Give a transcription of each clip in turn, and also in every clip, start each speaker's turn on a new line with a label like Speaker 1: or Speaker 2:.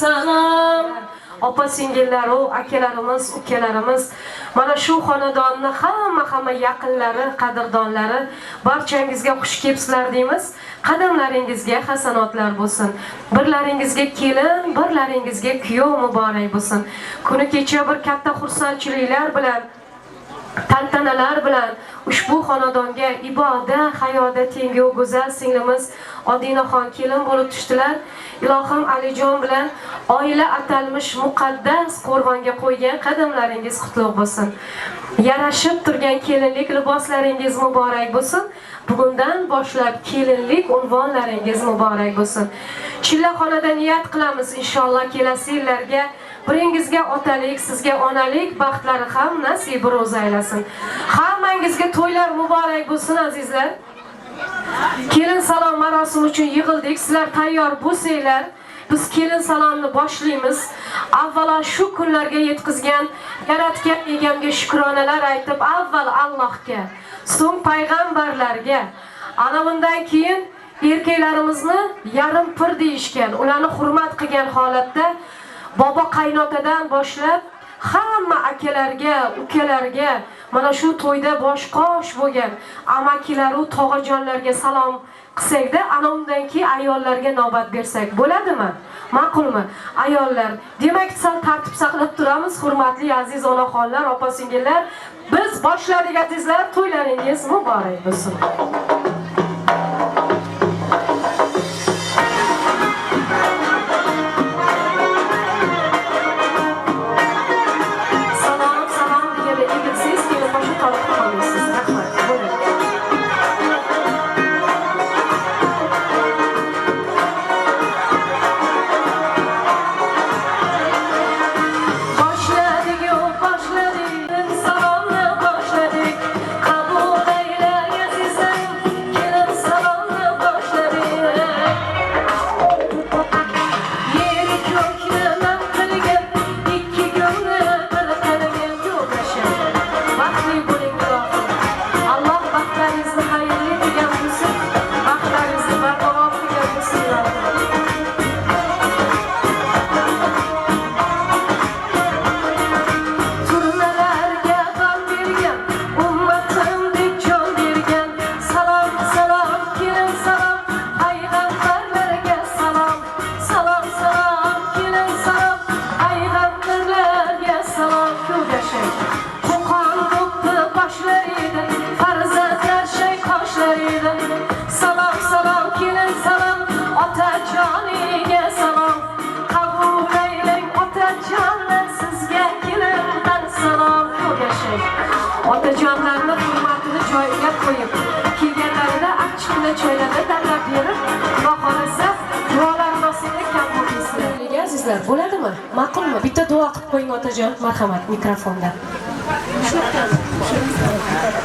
Speaker 1: Salom. Opa singillar, akalarimiz, ukalarimiz, mana shu xonadonni hamma yaqinlari, qadrdonlari barchangizga xush kelibsizlar deymiz. Qadamlaringizga hasanotlar bo'lsin. Birlaringizga kelin, birlaringizga kuyov muborak bo'lsin. Kuni kecha bir katta xursandchiliklar bilan, tantanalar bilan ushbu xonadonga ibodat, hayoda tengi go'zal singlimiz Odinaxon kelin bo'lib tushdilar. Ilohim Alijon bilan oila atalmish muqaddas qo'rg'onga qo'ygan qadamlaringiz qutlug' bo'lsin. Yarashib turgan kelinlik liboslaringiz muborak bo'lsin. Bugundan boshlab kelinlik unvonlaringiz muborak bo'lsin. Chillaxonada niyat qilamiz inshaalloh kelasi yillarga biringizga otalik, sizga onalik baxtlari ham nasib ro'za aylasin. Hammangizga to'ylar muborak bo'lsin azizlar. Kelin salom marosimi uchun yig'ildik. Sizlar tayyor bo'lsanglar, biz kelin salomni boshlaymiz. Avvalo shu kunlarga yetkazgan yaratgan egamga shukronalar aytib, avval Allohga, so'ng payg'ambarlarga, ana bundan keyin erkaklarimizni yarim pir deyishgan, ularni hurmat qilgan holatda bobo qaynotadan boshlab hamma akalarga, ukalarga, mana shu to'yda bosh qosh bo'lgan amakilar va tog'ajonlarga salom qilsak-da, ana undan keyin ayollarga navbat bersak bo'ladimi? Ma'qulmi? Ayollar, demak, sal tartib saqlab turamiz, hurmatli aziz onaxonlar, opa-singillar. Biz boshladik azizlar, to'ylaringiz muborak bo'lsin. Bo'ladimi? Ma'qulmi? Bitta duo qilib qo'ying otajon, marhamat, mikrofonda.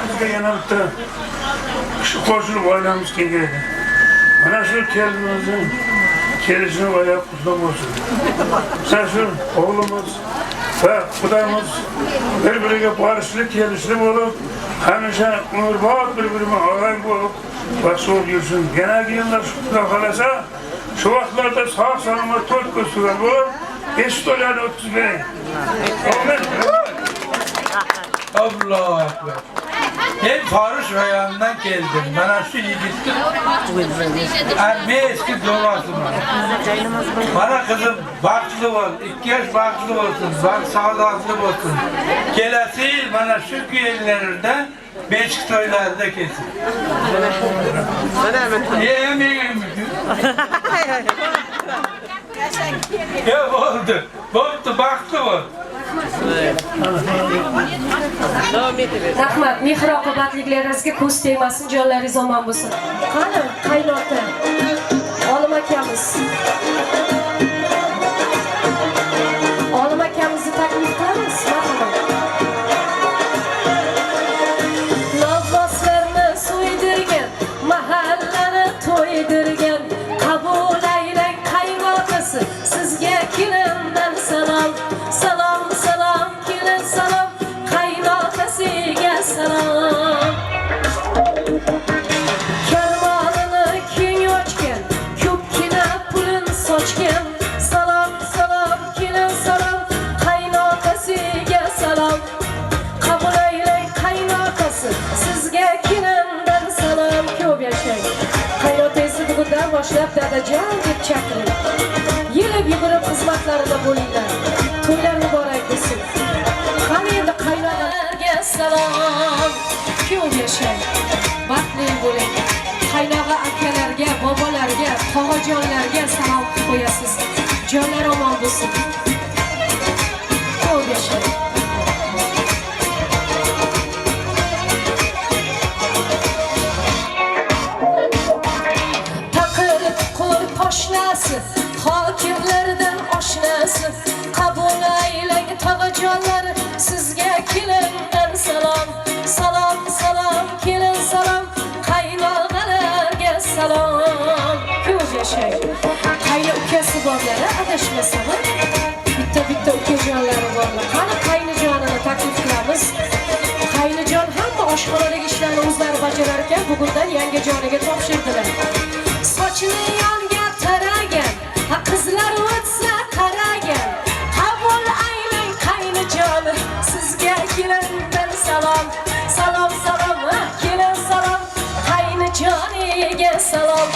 Speaker 2: Bizga yana bitta shu qo'shilib oilamiz kelgan. Mana shu kelinimizning kelishini oyoq qutlab bo'lsin. Sen shu o'g'limiz ve Kudamız birbirine barışlı, kelişli olup, hemşe umurbat birbirine ağay bulup, ve sol yürüsün. Genel yıllar şuna kalasa, şu vaktlarda sağ sağlıma tört gösteren bulup, 5 dolar 30 bin. Amin.
Speaker 3: Allahu Ekber. Ben Farış rayonundan geldim. Bana şu yigittim. Erme eski dolasım. Bana kızım bakçılık ol. 2 yaş bakçılık olsun. Bak sağlıklı olsun. Gelesi yıl bana şu köylerinde beşik toylarda kesin. Yemeğim. Ya oldu. Oldu baktı o.
Speaker 1: Rahmat, mehr oqibatliklaringizga ko'z tegmasin, jonlaringiz omon bo'lsin. Qani, qaynota. Olim akamiz. Olim akamizni taklif qilamiz, marhamat. Navboslarni so'ydirgan, mahallani to'ydirgan, qabul aylang qaynotasi, sizga kelindan salom. Salom, salom, kelin salom, qaynotasiga salom. Karmonini keng ochgan, ko'pgina pulin sochgan. Salom, salom, kelin salom, qaynotasiga salom. Qabul aylang qaynotasi, sizga kelindan salom. Ko'p yashang. Qaynotangizni bugundan boshlab dadajon deb chaqiring. Yelib yugurib xizmatlarida bo'linglar. To'ylar muborak bo'lsin. Qani endi qaynotalarga salom. Ko'p yashang. Baxtli bo'ling. Qaynoqa akalarga, bobolarga, tog'ajonlarga salom qilib qo'yasiz. Jonlar omon bo'lsin. Ko'p yashang. Taqir qo'l poshnasi, hokimlardan oshnasi, qabul aylang tog'ajonlar, sizga kelindan salom. Salom, salom, kelin salom, qaynog'alarga salom. Ko'p yashang. Qayni ukasi borlar, adashmasam, bitta ukajonlari borlar. Qani qaynijonini taklif qilamiz. Qaynijon hamma oshxonadagi ishlarni o'zlari bajarar ekan, bugundan yangi joniga topshirdilar. Sochini yonga taragan, qizlar o'tsa qaragan, qabul aylang qaynijoni, sizga kelindan salom. Salom, salom, kelin salom, qaynijoniga salom.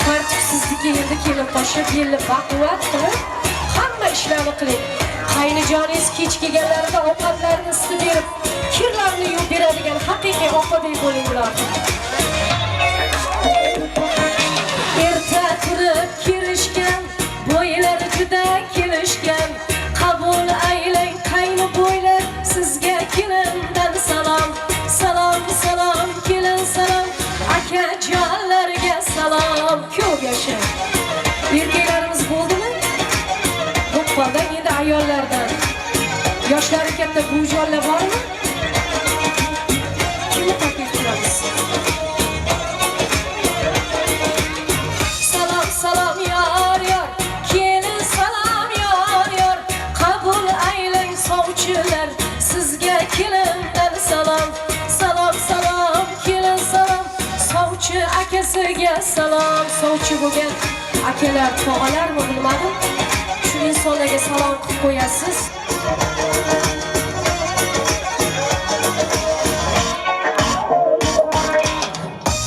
Speaker 1: Tartibsizlikka endi kelin qo'shib, yilni baquvvat qilib, hamma ishlarni qiling. Qaynijoningiz kech kelganlarida ovqatlarni isitib berib, kirlarni yuvib beradigan haqiqiy opadek bo'ling ular. Erta turib kirishgan, bo'ylari juda kelishgan, qabul aylang qayni bo'ylar, sizga kelindan salom. Salom, salom, kelin salom, akajonlarga salom. Ko'p yashang. Erkaklarimiz bo'ldimi? Qo'qonda endi ayollardan. Yoshlari katta bujonlar bormi? Kimni taklif qilamiz? Salom, salom, yor, yor, kelin salom, yor, yor, qabul aylang sovchilar, sizga kelindan salom. Salom, salom, kelin salom, sovchi akasiga salom. Sovchi bo'lgan akalar, tog'alarmi bilmadim. Shu insonlarga salom qilib qo'yasiz.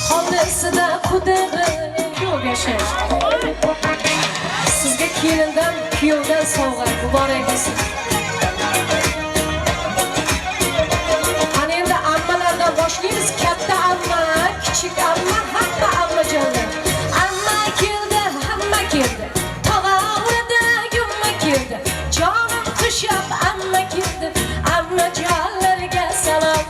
Speaker 1: Hovlisida qudig'i ko'p yashang. Sizga kelindan, kuyovdan sovg'a muborak bo'lsin. Qani endi ammalardan boshlaymiz. Katta amma, kichik amma, hamma ammajonlar. Amma keldi, hamma keldi. Tog'avida gumma keldi. Jonim qushab amma keldi. Ammajonlarga salom.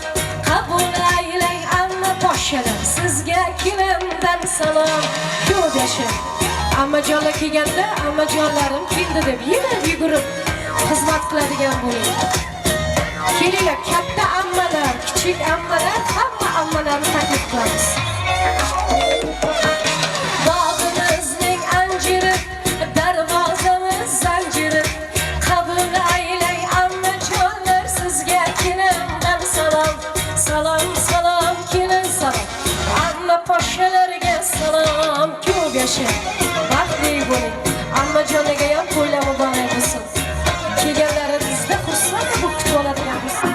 Speaker 1: Qabul aylang amma poshshalar, sizga kelindan salom. Ko'p yashang. Ammajonlar kelganda, ammajonlarim keldi deb yelib yugurib xizmat qiladigan bo'ling. Kelinglar, katta ammalar, kichik ammalar, hamma ammalarni taklif qilamiz. Bog'imizning anjiri, darvozamiz zanjiri, qabul aylang amma salom. Salom salom kelin salom. Amma poshshalarga salom. Ko'p yashang, baxtli bo'ling. Ammajonaga ham to'ylar muborak bo'lsin. Kelganlaringizda xursand bo'lib kutib oladigan bo'lsin.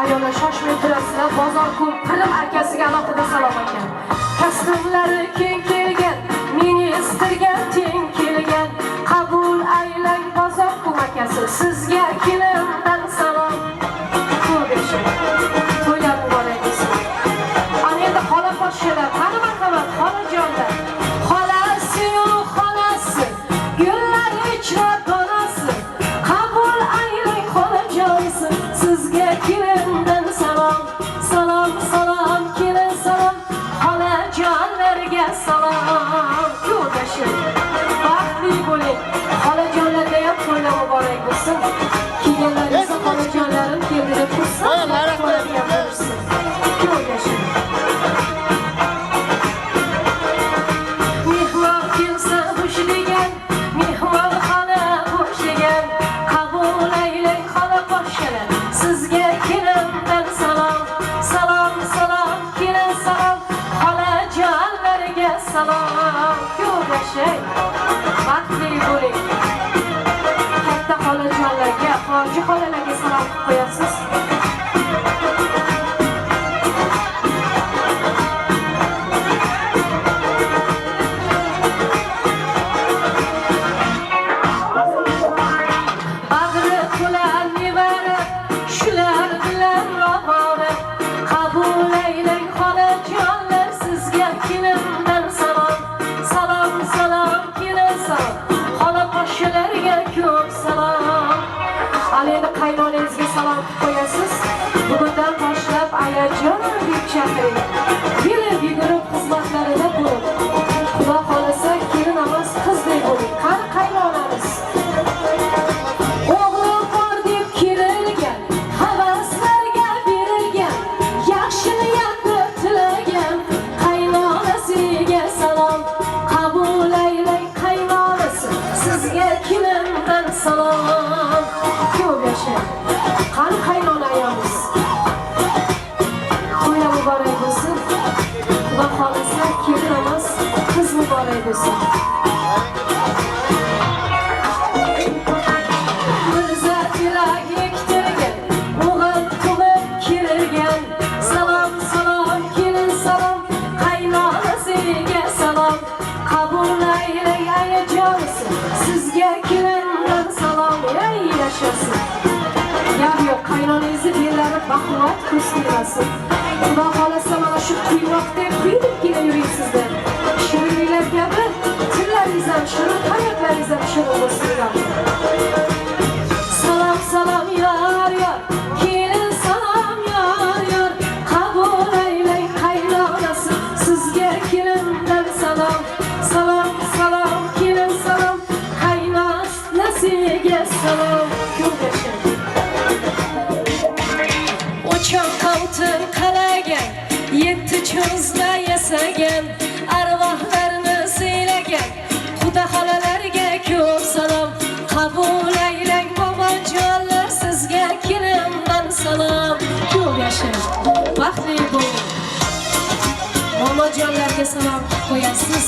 Speaker 1: Ayollar shoshmay turasizlar. Bozor ko'p Pirim akasiga alohida salom ekan. Kasbimlari keng kelgan, meni istirgan teng kelgan. Qabul aylang bozor ko'p akasi. Sizga kelindan salom. Ko'p yashang. To'ylar muborak bo'lsin. Ana endi xola poshshalar, qani marhamat xolajonlar. Xolasi-yu xolasi, gullar ichra donasi. Qabul aylang xolajonsi, sizga kelindan salom. Salom salom kelin salom. Xolajonlarga salom. Ko'p yashang. Baxtli bo'ling. Xolajonlarga ham to'ylar muborak bo'lsin. Kelganlaringizda xolajonlarim keldi deb xursand bo'lishsin. Ko'p yashang. Mehmon kelsa xush degan, mehmon xona xush degan. Qabul aylang xola poshshalar, sizga kelindan salom. Salom salom kelin salom. Xolajonlarga salom. Ko'p yashang. Baxtli bo'ling. Katta xolajonlarga, hoji xolalarga salom qo'yasiz. Bag'ri to'la nevara, shular bilan ovora. Qabul aylang xolajonlar, sizga kelindan salom. Salom salom kelin salom. Xola poshshalarga ko'p salom. Ana endi qaynonangizga salom qo'yasiz. Bugundan boshlab ayajon deb chaqiring. Kelib yugurib xizmatlarida bo'ling. Xudo xolasa kelin emas qizdek bo'ling. Qani qaynonamiz. O'g'lim bor deb kerilgan, havaslarga berilgan, yaxshi niyatni tilagan qaynonasiga salom. Qabul aylang qaynonasi, sizga kelindan salom. Ko'p yashang. Qani qaynonayamiz. To'ylar muborak bo'lsin. Xudo xolasa kelin emas qiz muborak bo'lsin. Mirza tilak ektirgan, o'g'il tug'ib kerilgan. Salom salom kelin salom. Qaynonasiga salom. Qabul aylang ayajonisi, sizga kelindan salom. Ey yashasin. Yo'q, qaynonangizni bellari baquvvat ko'rsatmasin. Xudo xolasa mana shu quymoqdek quyib kelaverasizlar. Shirinliklar kabi tillaringiz ham shirin, hayotlaringiz ham shirin bo'lsin. Salom salom yor yor, kelin salom yor yor. Qabul aylang qaynonasi, sizga kelindan salom. Salom salom kelin salom. Qaynonasiga salom. Ko'p yashang. Uçan kaltın kalagan, yetti çözle yasagan, arvahlarını siylagan, Xudo xolalarga ko'p salom. Qabul aylang bobojonlar, sizga kelindan salom. Ko'p yashang. Baxtli bo'ling. Bobojonlarga salom qo'yasiz.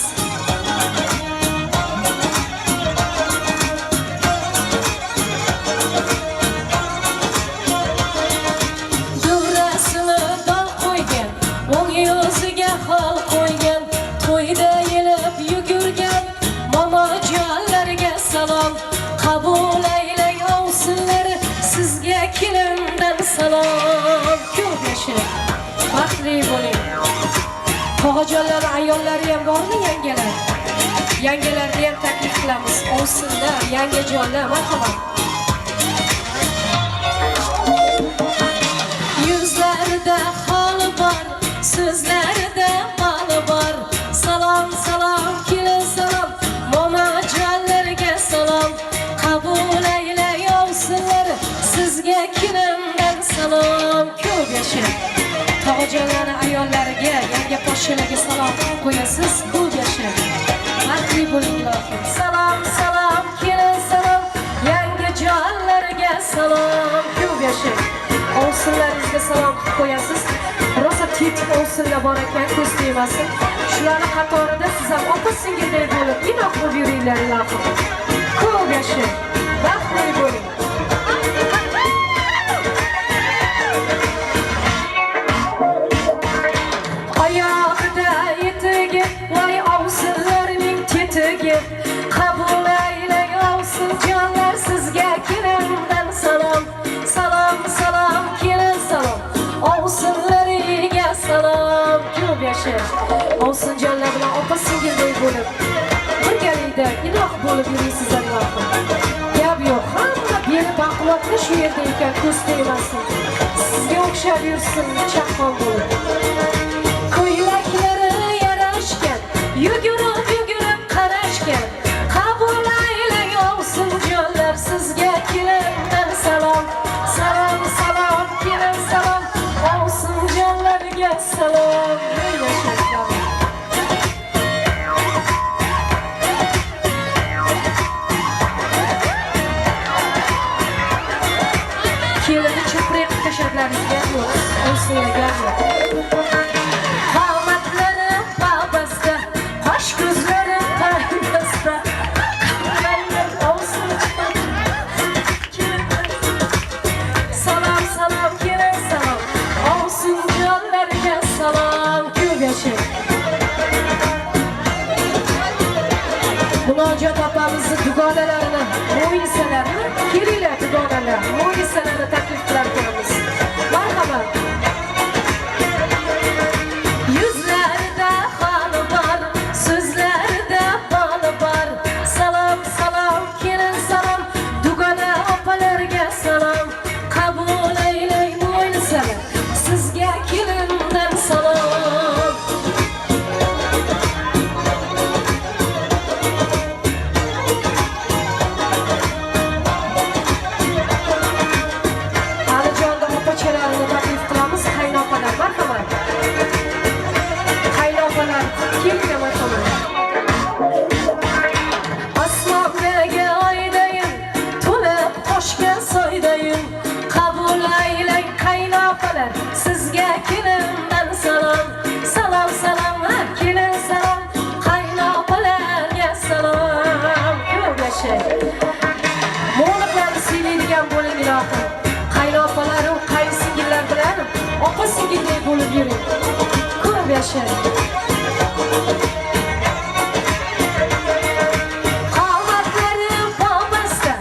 Speaker 1: Duvrasini dol qo'ygan, o'ng yuziga xol qo'ygan, to'yda yelib yugurgan momojonlarga salom. Qabul aylang ovsinlar, sizga kelindan salom. Ko'p yashang. Baxtli bo'ling. Tog'ajonlar, ayollari ham bormi yangalar? Yangalarni ham taklif qilamiz. Ovsinlar, yangajonlar, marhamat. Yuzlarida xol bor, so'zlarida mol bor. Salom salom kelin salom. Momojonlarga salom. Qabul aylang ovsinlar, sizga kelindan salom. Ko'p yashang. Tog'ajonlar, ayollariga, yanga poshshalarga salom qo'yasiz. Ko'p yashang. Baxtli bo'ling ilohim. Salom salom qo'shinlaringizga salom qilib qo'yasiz. Rosa tetik o'sinlar bor ekan, ko'z tegmasin. Shularning qatorida siz ham opa-singilday bo'lib, inoq bo'lib yuringlar ilohim. Ko'p yashang, baxtli bo'ling. Oyog'ida etigi, voy ovsinlarning tetigi. Qabul aylang ovsin jonlar, sizga kelindan salom. Salom, salom, kelin salom. Ovsinlariga salom. Ko'p yashang. Ovsin jonlar bilan opa-singilday bo'lib, birgalikda inoq bo'lib yuraysizlar ilohim. Gap yo'q, hamma beli baquvvatli shu yerda ekan, ko'z tegmasin. Sizga o'xshab yursin, chaqqon bo'lib. Ko'ylaklari yarashgan, yugurib qarashgan. Qabul aylang ovsin jonlar, sizga kelindan salom. Salom, salom, kelin salom. Ovsin jonlarga salom. Kelini chipriq tashlaringizga yo'q, o'singlarga yo'q. Qomatlari babasda, qosh ko'zlari parvasda. Salom, salom, kelin salom. Ovsin jonlarga salom. Ko'p yashang. Munojot opamizning dugonalarini, mo'yisalarini, kelinglar dugonalar, mo'yisalarni taklif qilar ekanmiz. Marhamat. Yuzlarida xoli bor, so'zlarida boli bor. Salom, salom, kelin salom, dugona opalarga salom. Qabul aylang mo'yisalar, sizga kelindan salom. Sizga kelindan salom. Salom, salomlar, kelin salom. Qaynopalarga salom. Ko'p yashang. Mo'liqlarni siylaydigan bo'ling ilohim. Qaynopalar va qayinsingillar bilan opa-singilday bo'lib yuring. Ko'p yashang. Qomatlari babasda,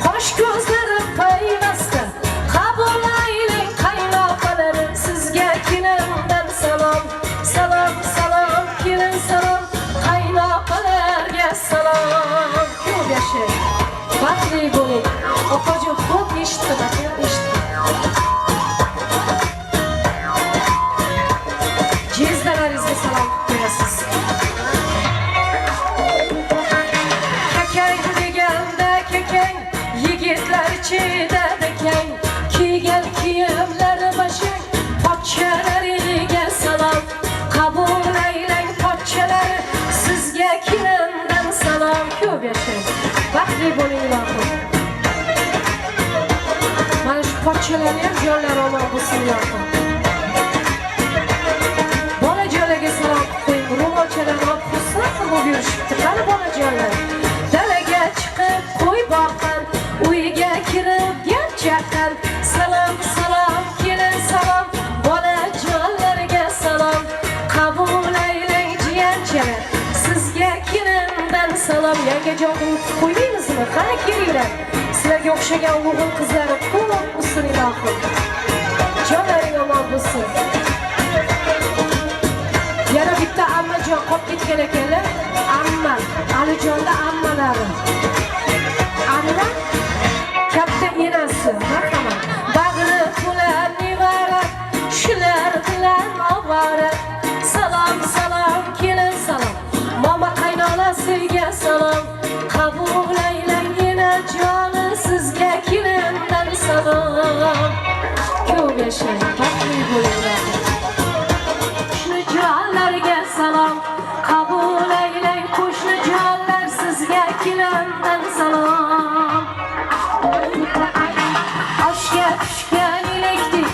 Speaker 1: qosh ko'zlari payvasda. Qabul aylang qaynopalar, sizga kelindan salom. Salom, salom, kelin salom. Qaynopalarga salom. Ko'p yashang. Baxtli bo'ling. Opajon xo'p eshitdim, eshitdim. Jizdalaringizga salom qo'yasiz. Kakang deganda kakang, yigitlar chidadi kang. Kiygan kiyimlari bashang, pochchalariga salom. Qabul aylang pochchalar, sizga kelindan salom. Ko'p yashang. Baxtli bo'ling ilohim. Mana shu pochchalarni ham jonlari omon bo'lsin ilohim. Bolajonlarga salom qo'ying. Ro'molchalarni olib xursand bo'lib yurishibdi. Qani bolajonlar? Dalaga chiqib qo'y boqqan, uyiga kirib gap chaqqan. Salom, salom, kelin salom. Bolajonlarga salom. Qabul aylang jiyanchalar, sizga kelindan salom. Yangajon qo'ymaymizmi? Qani kelinglar. Sizlarga o'xshagan o'g'il qizlari ko'p bo'lsin ilohim. Jonlaring omon bo'lsin. Yana bitta ammajon qolib ketgan ekanlar. Amma, Alijonda ammalari. Amma katta enasi, marhamat. Bag'ri to'lar nevara, shular bilan ovora. Salom, salom, kelin salom. Mama qaynonasiga salom. Qabul aylang enajoni, sizga kelindan salom. Ko'p yashang, baxtli bo'linglar. Qo'shni jonlarga salom. Qabul aylang qo'shni jonlar, sizga kelindan salom. Oshga tushgan elakdik,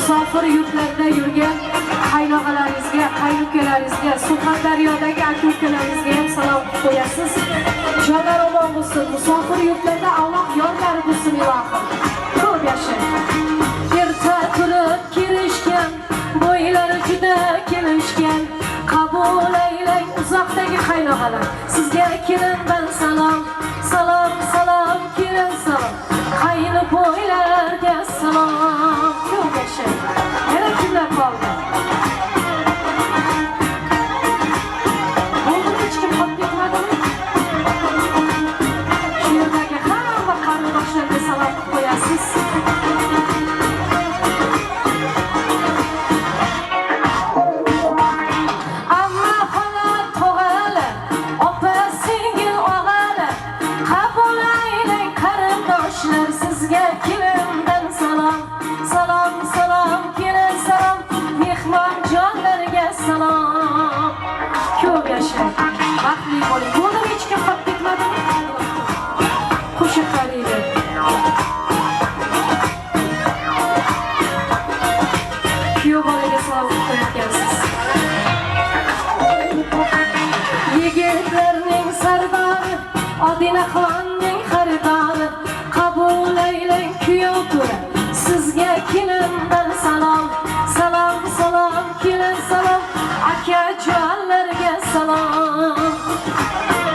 Speaker 1: musofir yurtlarda yurgan qaynog'alaringizga, qaynukalaringizga, Surxondaryodagi aka-ukalaringizga ham salom qo'yasiz. Jonlar omon bo'lsin. Musofir yurtlarda Alloh yorlari bo'lsin ilohim. Ko'p yashang. Erta turib kirishgan, bo'ylari juda kelishgan. Qabul aylang uzoqdagi qaynog'alar. Sizga kelindan salom, salom, salom, kelin salom. Qayni bo'ylarga salom. Ko'p yashang. Yana kimlar qoldi? Bo'ldi hech kim qolib ketmadimi? Shu yerdagi hamma qarindoshlarga salom qo'yasiz. Sizga kelindan salom, salom, salom, kelin salom, mehmon jonlarga salom. Ko'p yashang, baxtli bo'ling. Bo'ldi hech kim qolib ketmadimi? Qo'shiq qaraydi. Kuyov bolaga salom qo'yayotgansiz. Yigitlarning sardori, Odinaxonning xaridori. Qabul aylang kuyov to'ra. Sizga kelindan salom, salom, salom, kelin salom, aka jonlarga salom.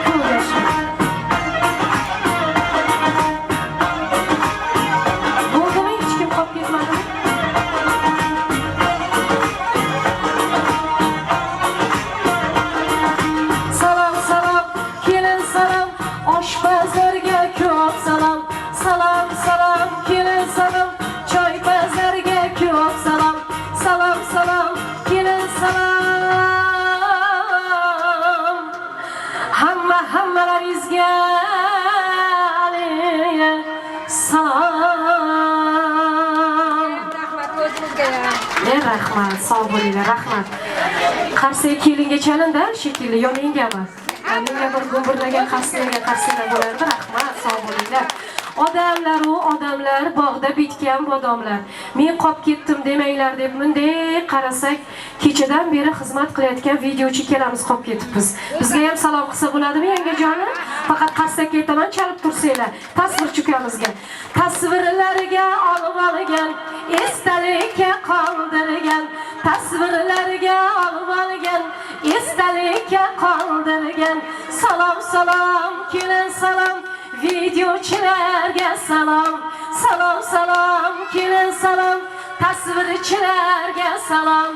Speaker 1: Ko'p yashang. Bo'ldimi hech kim qolib ketmadimi? Salom, salom, kelin salom, oshpazlarga ko'p salom. Salom, salom, kelin salom, choypazlarga ko'p salom. Salom, salom, kelin salom. Hammalaringizga salom.
Speaker 4: Rahmat o'zingizga.
Speaker 1: Rahmat, sog' bo'linglar, rahmat. Qarsak kelinga chalindi shekilli, yo mengami? Menga bir gumburlagan qarsilar bo'lardi. Rahmat, sog' bo'linglar. Odamlar, bog'da bitgan bodomlar. Men qolib ketdim demanglar deb bunday qarasak, kechadan beri xizmat qilayotgan videochi kelamiz qolib ketibmiz. Bizga ham salom qilsa bo'ladimi yangajonim? Faqat qarsakka aytaman, chalib tursanglar. Tasvir chukamizga. Tasvirlarga olib olgan, esdalikka qoldirgan. Tasvirlarga olib olgan, esdalikka qoldirgan. Salom, salom, kelin salom. Videochilarga salom, salom, salom, kelin salom, tasvirchilarga salom.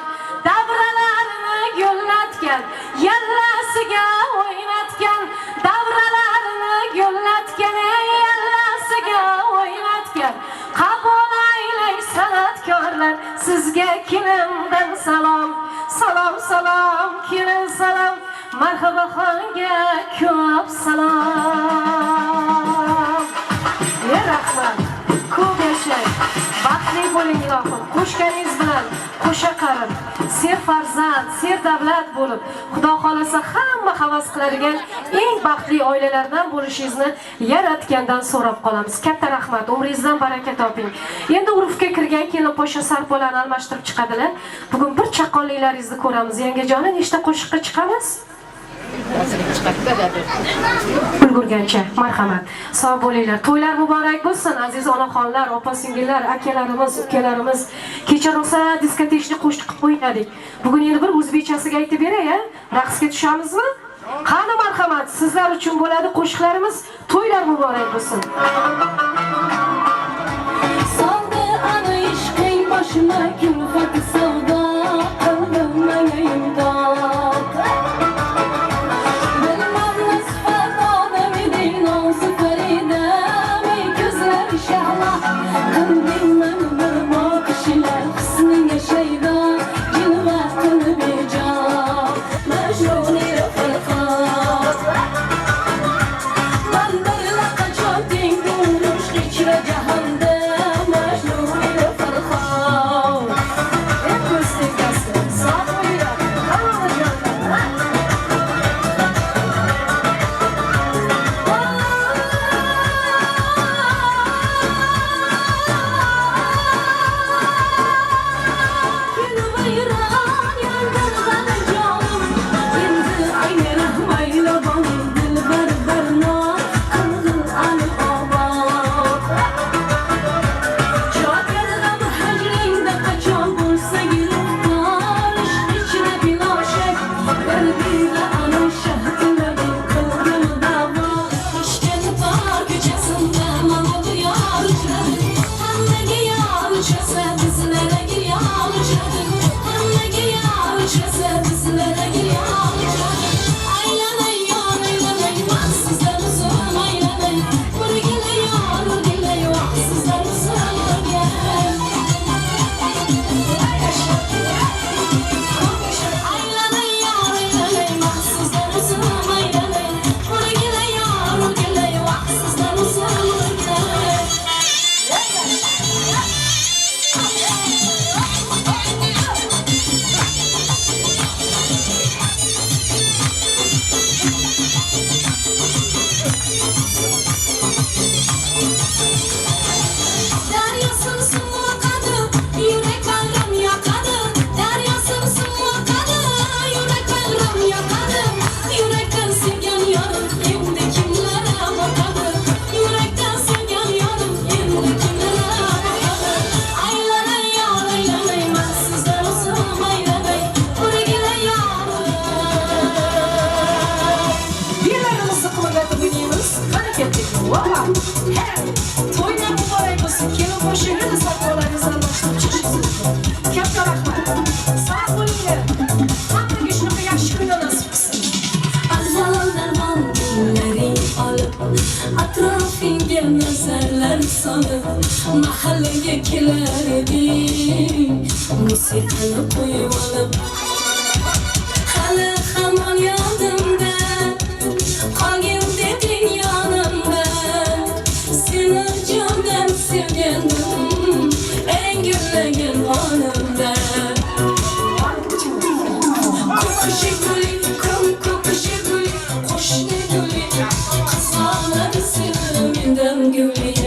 Speaker 1: Davralarni gullatgan, yallasiga o'ynatgan, davralarni gullatgan, yallasiga o'ynatgan. Qabul aylang san'atkorlar, sizga kelindan salom, salom, salom, kelin salom. Marhaba xonga ko'p salom. Rahmat. Ko'p yashang. Baxtli bo'ling ilohim. Qo'shganingiz bilan qo'sha qarim, serfarzand, serdavlat bo'lib, Xudo xolasa hamma havas qiladigan eng baxtli oilalardan bo'lishingizni yaratgandan so'rab qolamiz. Katta rahmat. Umringizdan baraka toping. Endi urfga kirgan kelin po'sha sarpolarni almashtirib chiqadilar. Bugun bir chaqqonliklaringizni ko'ramiz. Yangajonim, nechta qo'shiqqa chiqamiz? Ulgurgancha, marhamat. Sog' bo'linglar. To'ylar muborak bo'lsin, aziz onaxonlar, opa-singillar, akalarimiz, ukalarimiz. Kecha rosa diskotechni qo'shiq qilib qo'ydik. Bugun endi bir o'zbekchasiga aytib beray-a? Raqsga tushamizmi? Qani marhamat, sizlar uchun bo'ladi qo'shiqlarimiz. To'ylar muborak bo'lsin. Soldi ana ishqing boshima kulfat savdo, qildim menga imdod.
Speaker 4: Sevdiğim nazarlar sanıp mahalleye kilerdim Musikanı koyup alıp Hala hamon yodimda Qolgin deding yonimda Seni jondan sevgandim Eng gulligin onimda Ko'kishi guli, ko'kishi guli Qo'shni guli Qizg'onadi seni mendan guli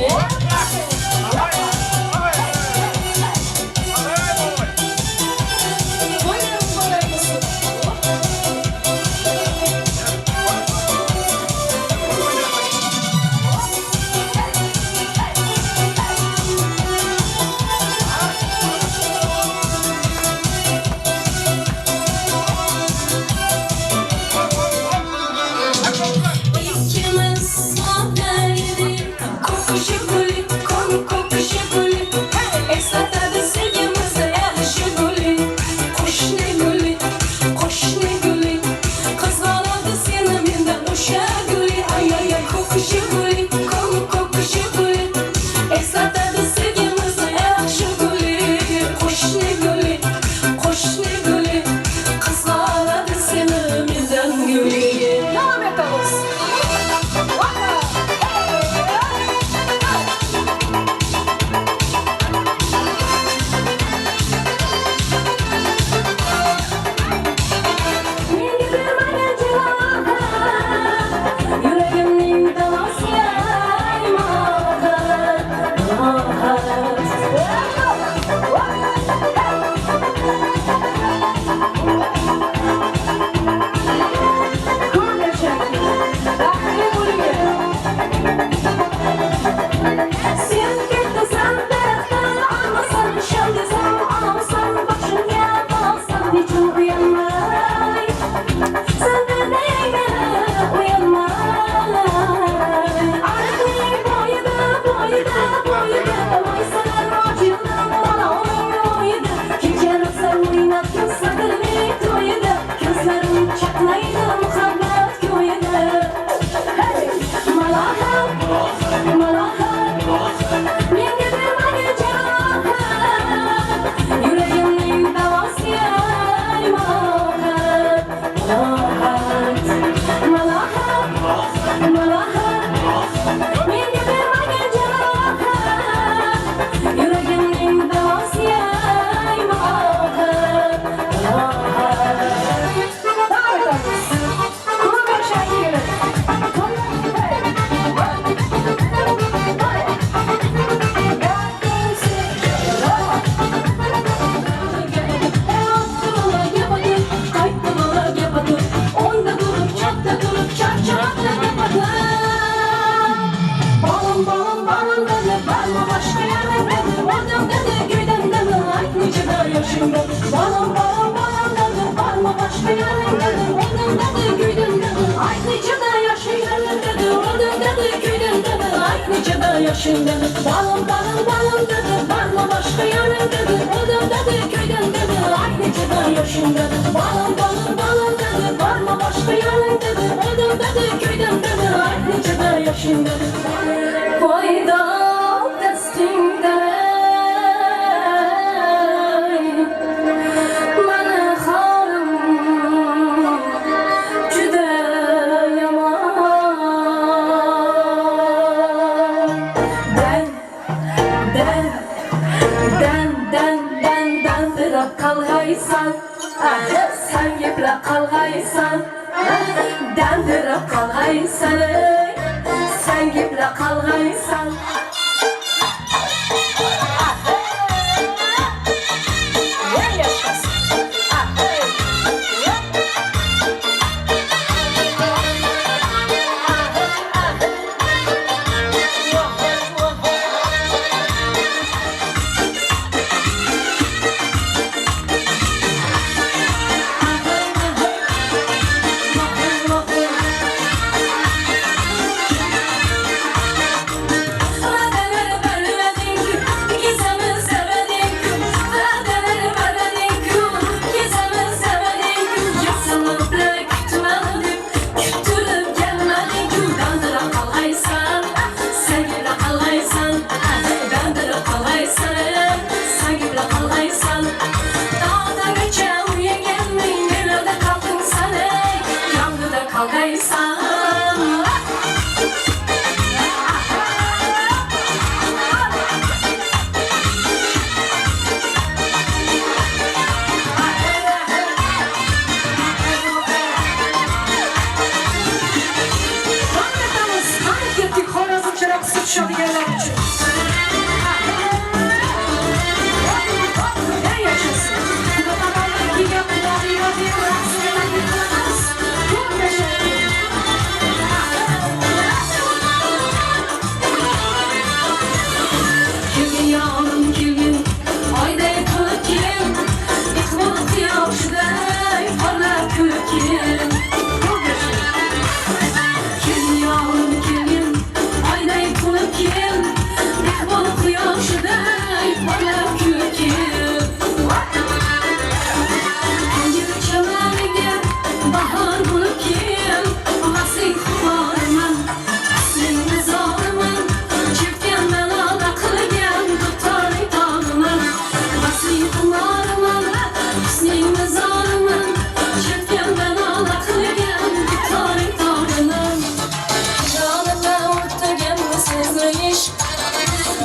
Speaker 4: Yaşında balım balım balım dedi Varma başka yarın dedi Odam dedi köyden dedi Aynıca da yaşında balım balım balım dedi Varma başka yarın dedi Odam dedi köyden dedi Aynıca da yaşında Koyda destimde Bana halim Cüda yaman Qalg'aysan, sen yeplab qalg'aysan, dandirab qalg'aysan, sen yeplab qalg'aysan.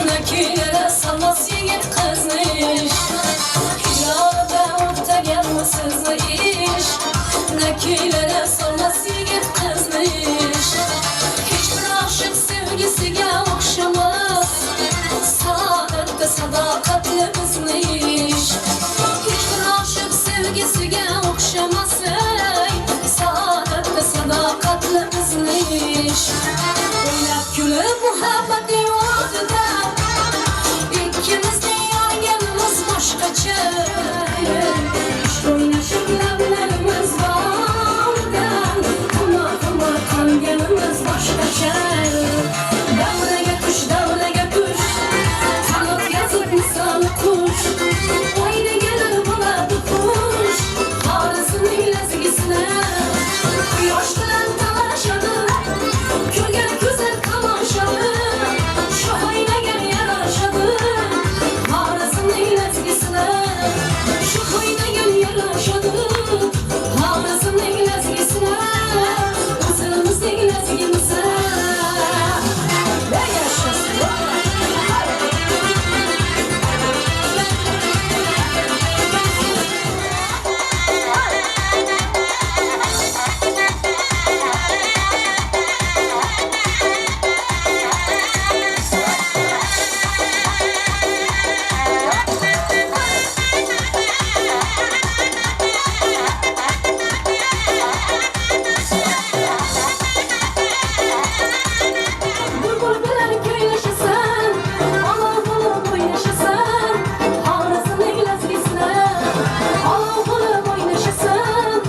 Speaker 4: Nekilere salmaz yiğit kızmış Hicrada orta gelmesiz iş Nekilere salmaz yiğit kızmış Hiçbir aşık sevgisiga okşamaz Saadette sadakatli bizmiş Hiçbir aşık sevgisiga okşamaz Saadette sadakatli bizmiş Oynab gülüp muhabbet yolda İkimiz yanımız başkaça İşte oynaşıp lablarımız baldan Tama kangenimiz başkaça Davraga kuş Tanıp yazıp misalı kuş Oyna gelir buladı kuş Ağrısının lezgisine Yoş bilen dalaşadı Kölgen güzel kamaşadı Şu oynagan yaraşadı Ağrısının lezgisine Şu oynagan yaraşadı Ağrısının lezgisine Kızımızın lezgimize Ve yaşasın Bulbul bilen köyleşesen Alav bulup oynaşasan Ağrısının lezgisine Alav bulup oynaşasan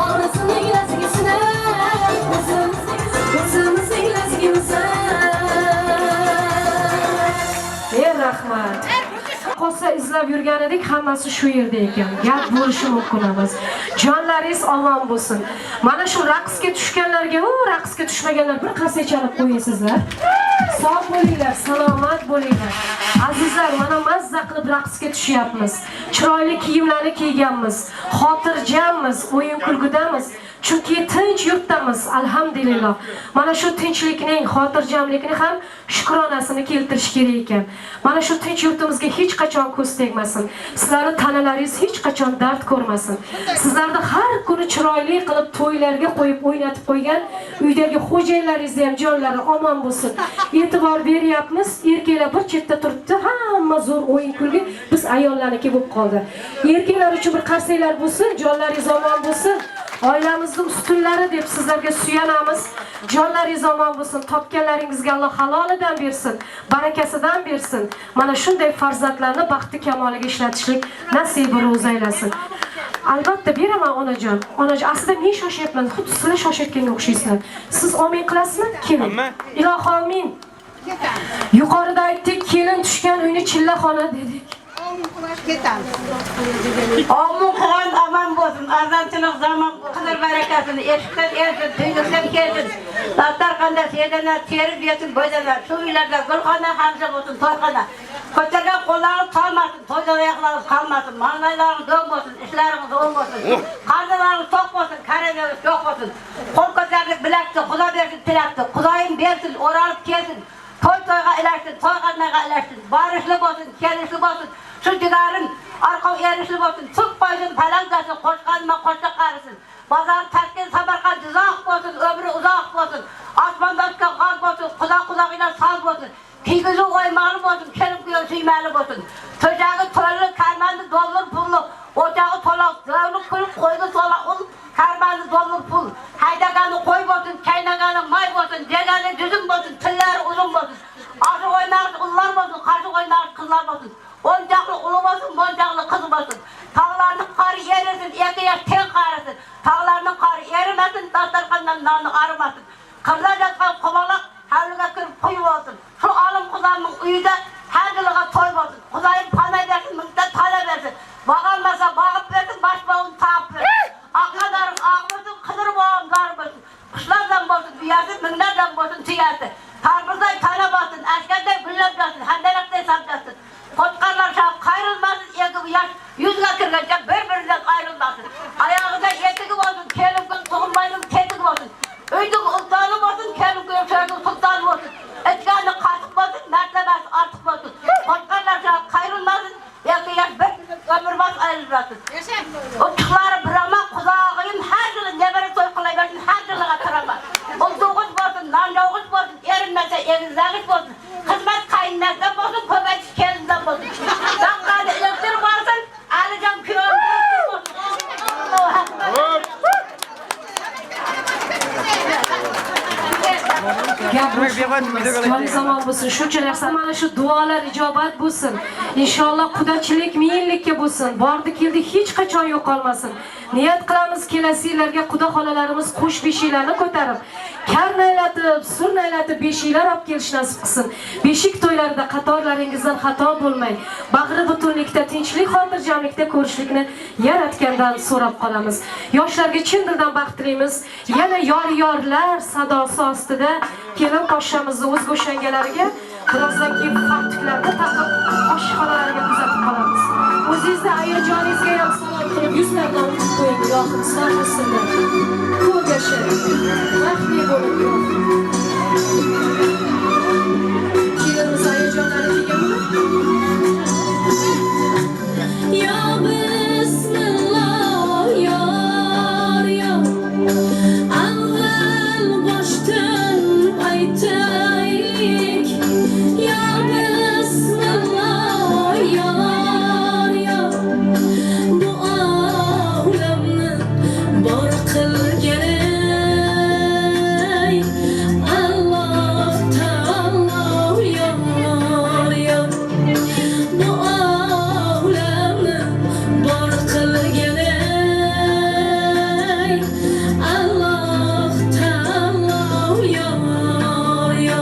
Speaker 4: Ağrısının lezgisine Kızımızın lezgimize
Speaker 1: Rahmat. Qolsa izlab yurgan edik, hammasi shu yerda ekan. Gap bo'lishi mumkin emas. Jonlaringiz omon bo'lsin. Mana shu raqsga tushganlarga, raqsga tushmaganlar bir qarsa chalib qo'yingsizlar. Sog' bo'linglar, salomat bo'linglar. Azizlar, mana mazza qilib raqsga tushyapmiz. Chiroyli kiyimlarni kiyganmiz, xotirjammiz, o'yin kulgudamiz. Chunki tinch yurtdamiz, alhamdulillah. Mana shu tinchlikning, xotirjamlikni ham shukronasini keltirish kerak ekan. Mana shu tinch yurtimizga hech qachon ko'z tegmasin. Sizlarning tanalaringiz hech qachon dard ko'rmasin. Sizlarni har kuni chiroyli qilib to'ylarga qo'yib o'ynatib qo'ygan uydagi xo'jayinlaringiz ham jonlari omon bo'lsin. E'tibor beryapmiz. Erkaklar bir chetda turibdi, hamma zo'r o'yin kulgi, biz ayollarniki bo'lib qoldi. Erkaklar uchun bir qarsanglar bo'lsin, jonlaringiz omon bo'lsin. Oilamizning ustunlari deb sizlarga suyanamiz. Jonlaringiz omon bo'lsin. Topganlaringizga Alloh halolidan bersin, barakasidan bersin. Mana shunday farzandlarni baxti kamoliga ishlatishlik nasibi ro'z aylasin. Albatta beraman onajon. Onajon, aslida men shoshyapman. Xuddi sizlar shoshayotganga o'xshaysizlar. Siz omin qilasizmi? Keling. Ilohi omin. Yuqorida aytdik, kelin tushgan uyni chillaxona dedik.
Speaker 5: Oğlum kılan aman olsun, azançılık zaman kıdır berekasını, eşikten ersin, tüylükten gelsin. Tatlar kanda seydenler, terip yesin, boydanlar, şu ileride gülkana hamza olsun, toykana. Kötlerden kollarını çalmasın, toydan ayaklarınız kalmasın, manaylarınız dön olsun, işleriniz olmasın, karnılarınız tok olsun, karınlarınız yok olsun. Kol kötlerlik bilekti, kuda versin, tilekti, kudayım versin, oralıp kesin. Toy toyga ilersin, toy kanayga ilersin, barışlık olsun, kelişlik olsun. Şu cigarın arka erişlik olsun, tıp koysun, palankasın, koşkanma koşak karısın. Bazar terkin sabarkan uzak olsun, ömrü uzak olsun. Asmandan çıkan kalp olsun, kulak saz olsun. Kigüzü oymalı olsun, kelim kuyon süymeli olsun. Çocuğu toylu, karmanlı, dolur, pullu. Ocağı tolak, zövlük kırıp koydu tolak, karmanlı, dolur, pul. Haydaganı koy olsun, kaynaganı may olsun, ceganı düzüm olsun, tılları uzun olsun. Aşı oynarız, ullar olsun, karşı oynarız, kızlar olsun. Oncaklı ulu olsun, boncaklı kız olsun. Tağlarının karı erisin, 2 yaş ten karısın. Tağlarının karı erimesin, dastarkandan nanı arımasın. Kırlar yatkan kovalak, havluga kırıp kuyu olsun. Şu alım kuzamın uyuda her yılıga toy olsun. Kuzayın pana versin, mıkta tala versin. Bağlanmasa bağıp versin, baş bağın tağıp versin. Akladarın ağlasın, kıdır boğan garip olsun. Kışlardan olsun, dünyası, minlerden olsun, tiyası. Tarbızday tana basın, aşkerden güllep basın, hendelekte saplasın. Kotkarlar şahap kayrılmasın, eki yaş, 100 katırgacak, birbirinden ayrılmasın. Ayağında yetiki olsun, kelim gün soğunmayının tetik olsun. Öydük ultanım olsun, kelim gün şöyle sultanım olsun. Etkanı katık olsun, mertebesi artık olsun.
Speaker 1: Joni zamon bo'lsin. Shuncha narsa mana shu duolar ijobat bo'lsin. Inshaalloh qudachilik minglikka bo'lsin. Bordi keldi hech qachon yo'qolmasin. Niyat qilamiz kelasi yillarga Xudo xolalarimiz qo'sh beshiklarni ko'tarib, karnaylatib, surnaylatib beshiklar olib kelish nasib qilsin. Beshik to'ylarida qatorlaringizdan xato bo'lmay, bag'ri butunlikda, tinchlik, xotirjamlikda ko'rishlikni yaratgandan so'rab qolamiz. Yoshlarga chin dildan baxt tilaymiz. Yana yor-yorlar sadosi ostida kelin qo'shamizni o'z go'shangalariga birozdan keyin fartuklarni taqib oshxonalarga kuzatib qolamiz. O'zingizda ayajoningizga ham salom qilib yuzlardan o'tib qo'ying, ilohim sizlar bo'lsinlar. Ko'p yashang, baxtli bo'ling. Kelinimiz ayajonlariga
Speaker 4: Ya Bismillah yar ya Avval boshdan aytaylik Ya Bismillah yar ya Bu olamni bor qilgan ey Allah Taala yar ya Bu olamni bor qilgan ey Allah Taala yar ya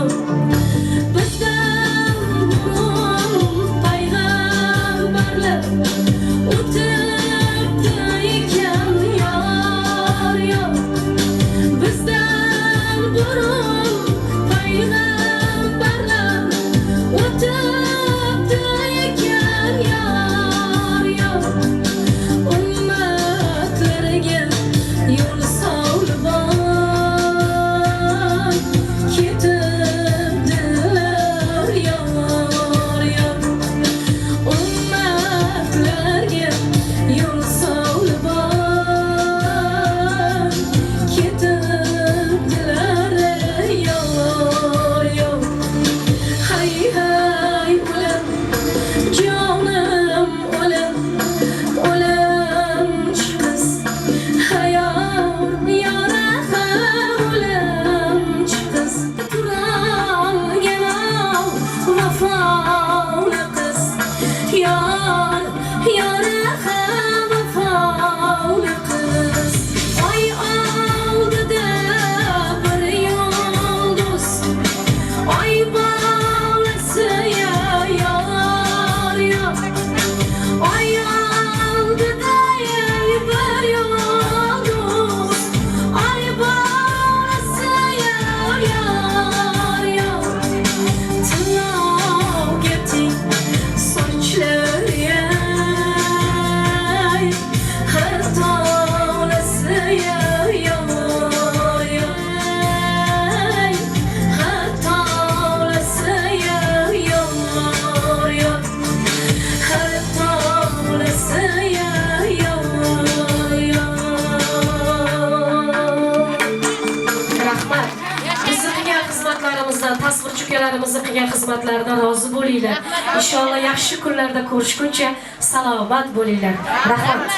Speaker 4: Bizdan burun payg'ambarlar o'tibdi ekan yar ya Bizdan burun payg'ambarlar o'tibdi ekan yar ya Ummatlarga yo'l solban ketibdilar yar ya Ummatlarga yo'l solban ketibdilar yar ya Hay hay ulam jonim ulam ulam chiqis hayot yoraqa ulam chiqis turalganam vafoli qiz yor yoraqa vafoli qiz oy oldida bir yulduz oy bolasi ya yor ya oy oldida bir yulduz oy bolasi ya yor ya Tillovga teng sochlari ey har tolasi ya yor ya har tolasi ya yor ya har tolasi ya yor ya
Speaker 1: rahmat. Bizni qilgan xizmatlarimizdan, tasvir chukalarimizni qilgan xizmatlaridan rozi bo'linglar. Inshaalloh yaxshi kunlarda ko'rishguncha salomat bo'linglar. Rahmat.